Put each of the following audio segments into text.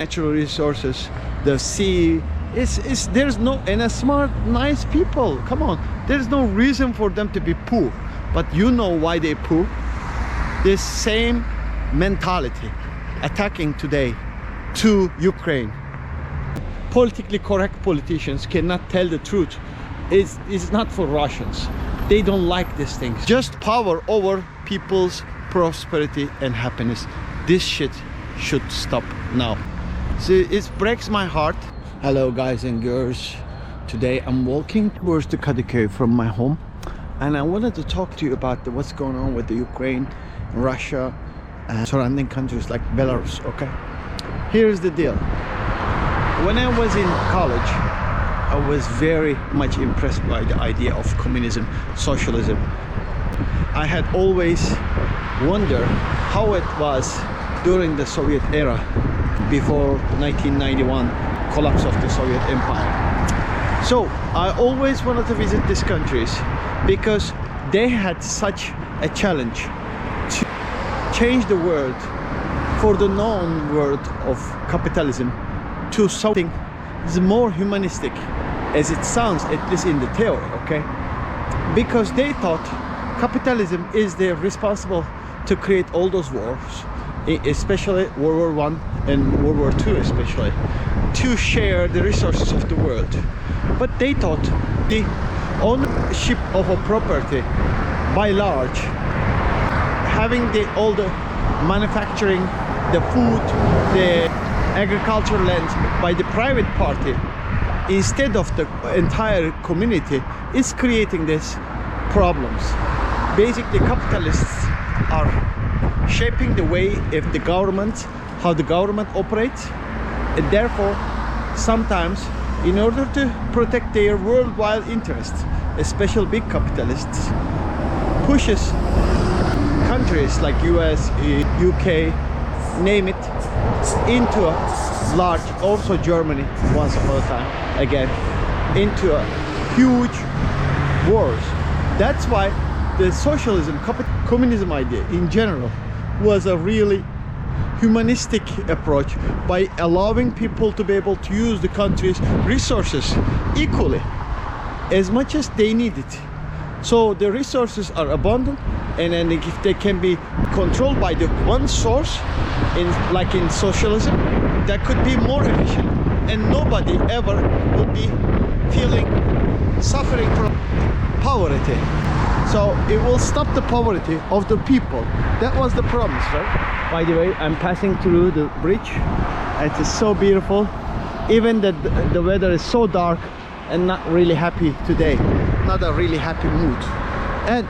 natural resources, the sea. There's no, and a smart, nice people. Come on, there's no reason for them to be poor. But you know why they poor? This same mentality attacking today to Ukraine. Politically correct politicians cannot tell the truth. It's not for Russians. They don't like these things. Just power over people's prosperity and happiness. This shit should stop now. See, it breaks my heart. Hello guys and girls. Today I'm walking towards the Kadıköy from my home, and I wanted to talk to you about what's going on with the Ukraine, Russia, and surrounding countries like Belarus. Okay, here's the deal. When I was in college, I was very much impressed by the idea of communism, socialism. I had always wondered how it was during the Soviet era, before 1991 collapse of the Soviet Empire. So I always wanted to visit these countries because they had such a challenge to change the world for the known world of capitalism to something that's more humanistic, as it sounds, at least in the theory, okay? Because they thought capitalism is the responsible to create all those wars, especially World War I and World War II especially, to share the resources of the world. But they thought the ownership of a property by large, having all the manufacturing, the food, the agricultural land by the private party instead of the entire community is creating these problems. Basically, capitalists are shaping the way of the government, how the government operates, and therefore sometimes in order to protect their worldwide interests, especially big capitalists, pushes countries like US, UK, name it, into a large, also Germany once upon a time again, into a huge wars. That's why the socialism, communism idea in general was a really humanistic approach, by allowing people to be able to use the country's resources equally as much as they need it. So the resources are abundant, and then if they can be controlled by the one source, like in socialism, that could be more efficient, and nobody ever would be suffering from poverty. So it will stop the poverty of the people. That was the promise, right? By the way, I'm passing through the bridge. It is so beautiful, even that the weather is so dark and not really happy today, not a really happy mood. And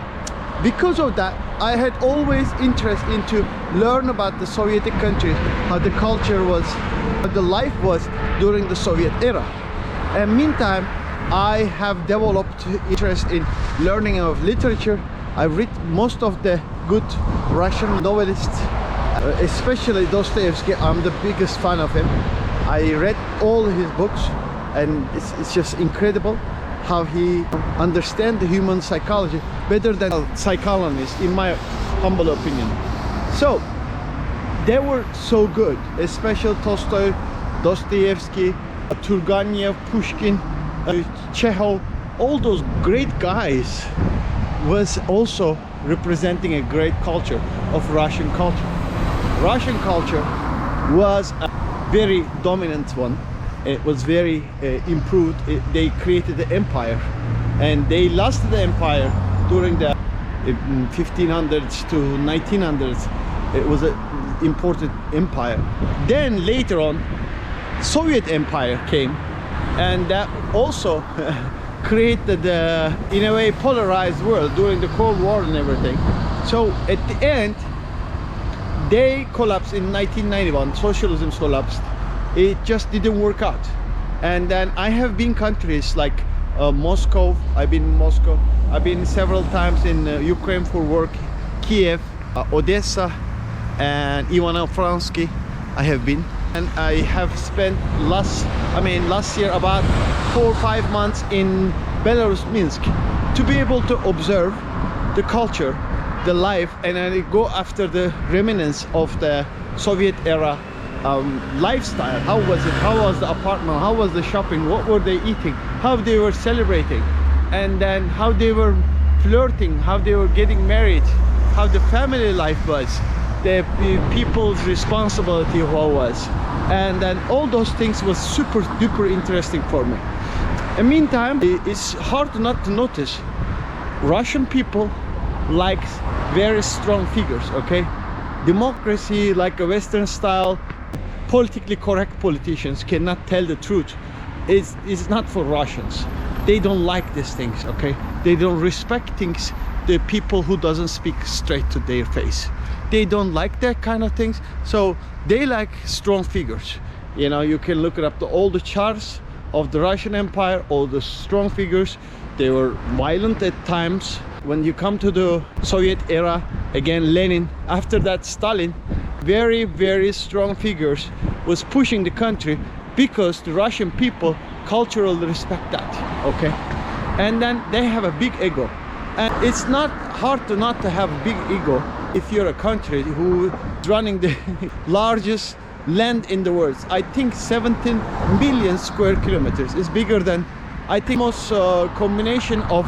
because of that, I had always interest into learn about the Soviet countries, how the culture was, how the life was during the Soviet era. And meantime, I have developed interest in learning of literature. I've read most of the good Russian novelists, especially Dostoevsky. I'm the biggest fan of him. I read all his books, and it's just incredible how he understands the human psychology better than a psychoanalyst, in my humble opinion. So they were so good, especially Tolstoy, Dostoevsky, Turgenev, Pushkin, Chekhov. All those great guys was also representing a great culture of Russian culture. Russian culture was a very dominant one. It was very improved. They created the empire, and they lost the empire during the 1500s to 1900s. It was an important empire. Then later on, Soviet Empire came, and that also created the, in a way, polarized world during the Cold War and everything. So at the end, they collapsed in 1991. Socialism collapsed. It just didn't work out. And then I have been countries like Moscow. I've been in Moscow. I've been several times in Ukraine for work. Kiev, Odessa, and Ivano-Fransky I have been. And I have spent last year about 4 or 5 months in Belarus, Minsk, to be able to observe the culture, the life, and I go after the remnants of the Soviet era lifestyle. How was it? How was the apartment? How was the shopping? What were they eating? How they were celebrating, and then how they were flirting, how they were getting married, how the family life was, the people's responsibility what was, and then all those things was super duper interesting for me. In the meantime, it's hard not to notice Russian people like very strong figures, okay? Democracy, like a Western style, politically correct politicians cannot tell the truth. It's not for Russians. They don't like these things, okay? They don't respect things, the people who doesn't speak straight to their face. They don't like that kind of things, so they like strong figures. You know, you can look it up, all the charts of the Russian Empire, all the strong figures. They were violent at times. When you come to the Soviet era, again Lenin, after that Stalin, very, very strong figures was pushing the country because the Russian people culturally respect that, okay? And then they have a big ego. And it's not hard to not to have a big ego if you're a country who is running the largest land in the world. I think 17 million square kilometers is bigger than, I think, most combination of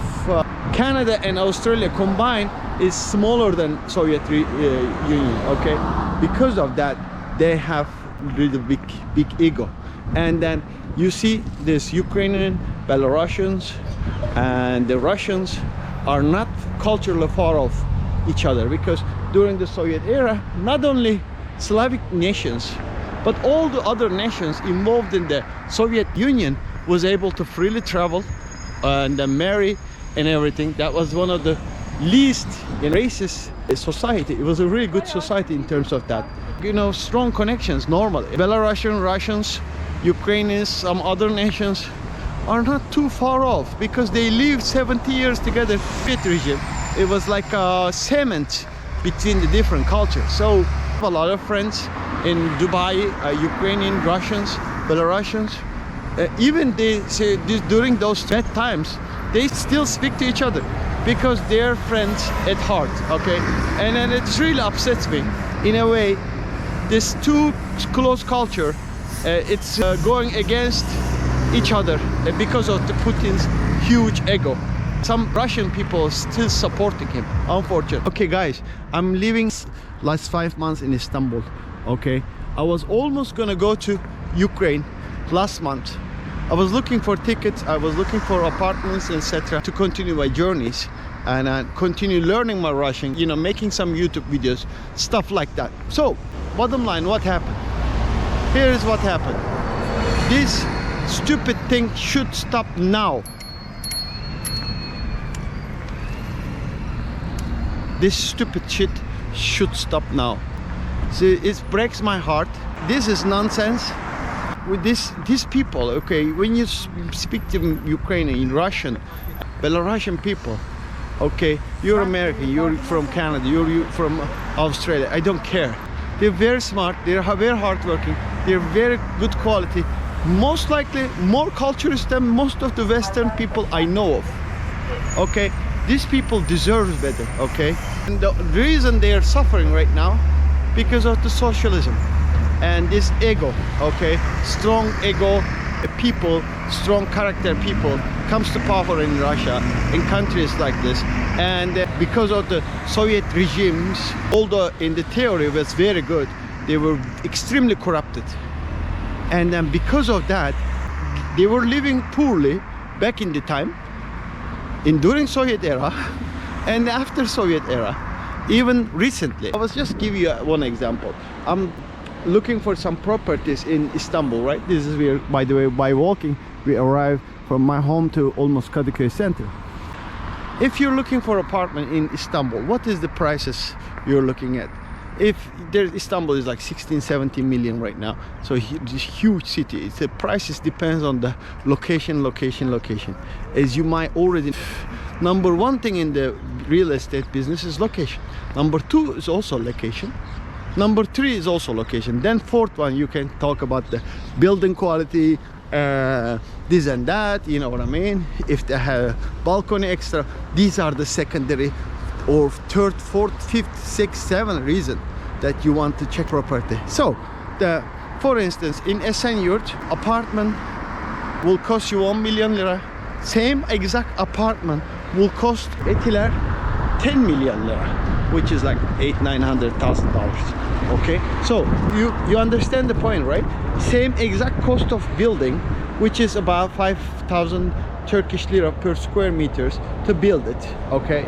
Canada and Australia combined is smaller than Soviet Union, okay? Because of that, they have really big ego. And then you see this Ukrainian, Belarusians, and the Russians are not culturally far off each other, because during the Soviet era, not only Slavic nations, but all the other nations involved in the Soviet Union was able to freely travel and marry and everything. That was one of the least racist society. It was a really good society in terms of that. You know, strong connections normally. Belarusian, Russians, Ukrainians, some other nations are not too far off because they lived 70 years together. Soviet regime, it was like a cement between the different cultures. So I have a lot of friends in Dubai, Ukrainian, Russians, Belarusians. Even they say during those bad times, they still speak to each other because they're friends at heart, okay? And then it really upsets me. In a way, this too close culture, it's going against each other because of the Putin's huge ego. Some Russian people are still supporting him, unfortunately. Okay guys, I'm living last 5 months in Istanbul, okay? I was almost gonna go to Ukraine last month. I was looking for tickets, I was looking for apartments, etc. to continue my journeys and continue learning my Russian, you know, making some YouTube videos, stuff like that. So, bottom line, what happened? Here is what happened. This stupid thing should stop now. This stupid shit should stop now. So it breaks my heart. This is nonsense. With these people, okay, when you speak to Ukrainian, Russian, Belarusian people, okay, you're American, you're from Canada, you're from Australia, I don't care. They're very smart, they're very hardworking, they're very good quality, most likely more culturist than most of the Western people I know of, okay? These people deserve better, okay? And the reason they are suffering right now, because of the socialism and this ego, okay? Strong ego people, strong character people comes to power in Russia, in countries like this. And because of the Soviet regimes, although in the theory was very good, they were extremely corrupted. And then because of that, they were living poorly back in the time, during Soviet era, and after Soviet era, even recently. I was just give you one example. I'm looking for some properties in Istanbul, right? This is where, by the way, by walking, we arrive from my home to almost Kadıköy center. If you're looking for apartment in Istanbul, what is the prices you're looking at? If Istanbul is like 16-17 million right now, so this huge city, the prices depends on the location. As you might already, number one thing in the real estate business is location. Number two is also location. Number three is also location. Then fourth one, you can talk about the building quality, this and that, you know what I mean? If they have balcony extra, these are the secondary or third, fourth, fifth, sixth, seventh reason that you want to check property. So the For instance, in Esenyurt, apartment will cost you 1 million lira. Same exact apartment will cost Etiler 10 million lira, which is like $800,000-900,000. Okay, so you understand the point, right? Same exact cost of building, which is about 5,000 Turkish lira per square meters to build it. Okay,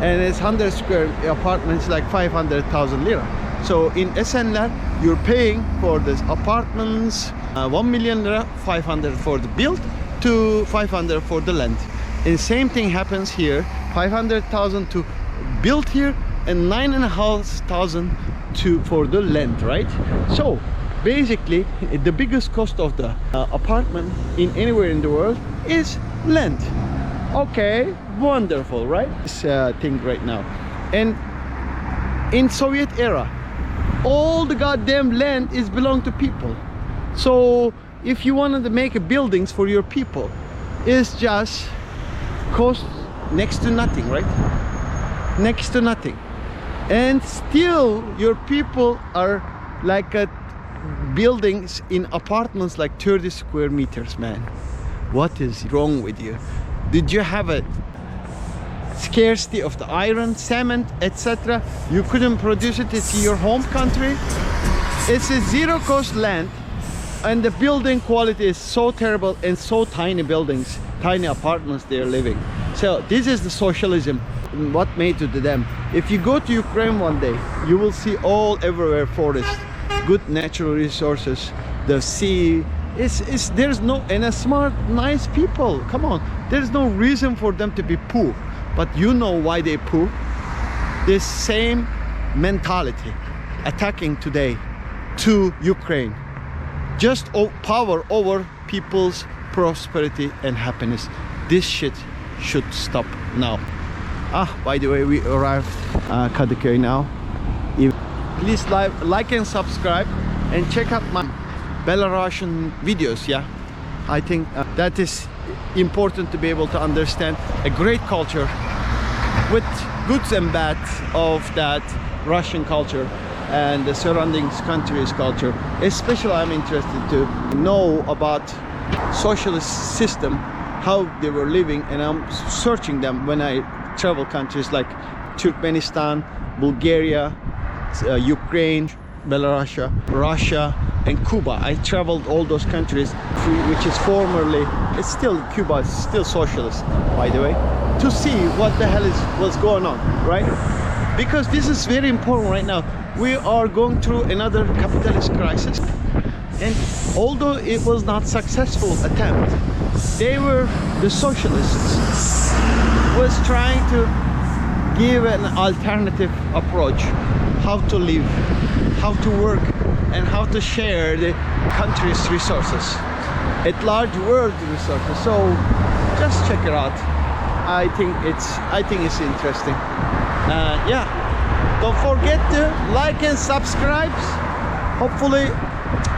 and it's 100 square apartments like 500,000 lira. So in Esenler, you're paying for this apartments 1 million lira, 500 for the build to 500 for the land. And same thing happens here, 500,000 to build here and 9,500 for the land, right? So basically the biggest cost of the apartment in anywhere in the world is land. Okay, wonderful, right? This thing right now. And in Soviet era, all the goddamn land is belong to people. So if you wanted to make buildings for your people, it's just cost next to nothing, right? Next to nothing. And still your people are like buildings in apartments like 30 square meters, man. What is wrong with you? Did you have a scarcity of the iron, cement, etc.? You couldn't produce it in your home country. It's a zero cost land, and the building quality is so terrible, and so tiny buildings, tiny apartments they're living. So this is the socialism, what made to them. If you go to Ukraine one day, you will see all everywhere forest, good natural resources, the sea. There's no, and a smart, nice people. Come on, there's no reason for them to be poor. But you know why they poor? This same mentality attacking today to Ukraine. Just power over people's prosperity and happiness. This shit should stop now. By the way, we arrived Kadıköy now. Please like and subscribe and check out my Belarusian videos. Yeah, I think that is important to be able to understand a great culture with goods and bads of that Russian culture and the surrounding countries' culture. Especially I'm interested to know about socialist system, how they were living, and I'm searching them when I travel countries like Turkmenistan, Bulgaria, Ukraine, Belarussia, Russia, and Cuba. I traveled all those countries, which is formerly, it's still, Cuba is still socialist, by the way, to see what the hell was going on, right? Because this is very important right now. We are going through another capitalist crisis, and although it was not successful attempt, the socialists was trying to give an alternative approach, how to live, how to work, and how to share the country's resources, at large world resources. So just check it out. I think it's interesting. Yeah, don't forget to like and subscribe. Hopefully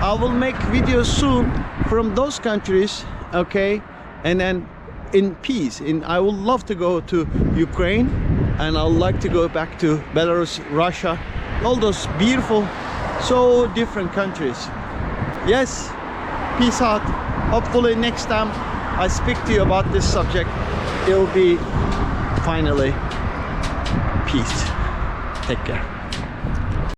I will make videos soon from those countries, okay? And then in peace. I would love to go to Ukraine, and I would like to go back to Belarus, Russia, all those beautiful, so different countries. Yes, peace out. Hopefully next time I speak to you about this subject, it will be finally peace. Take care.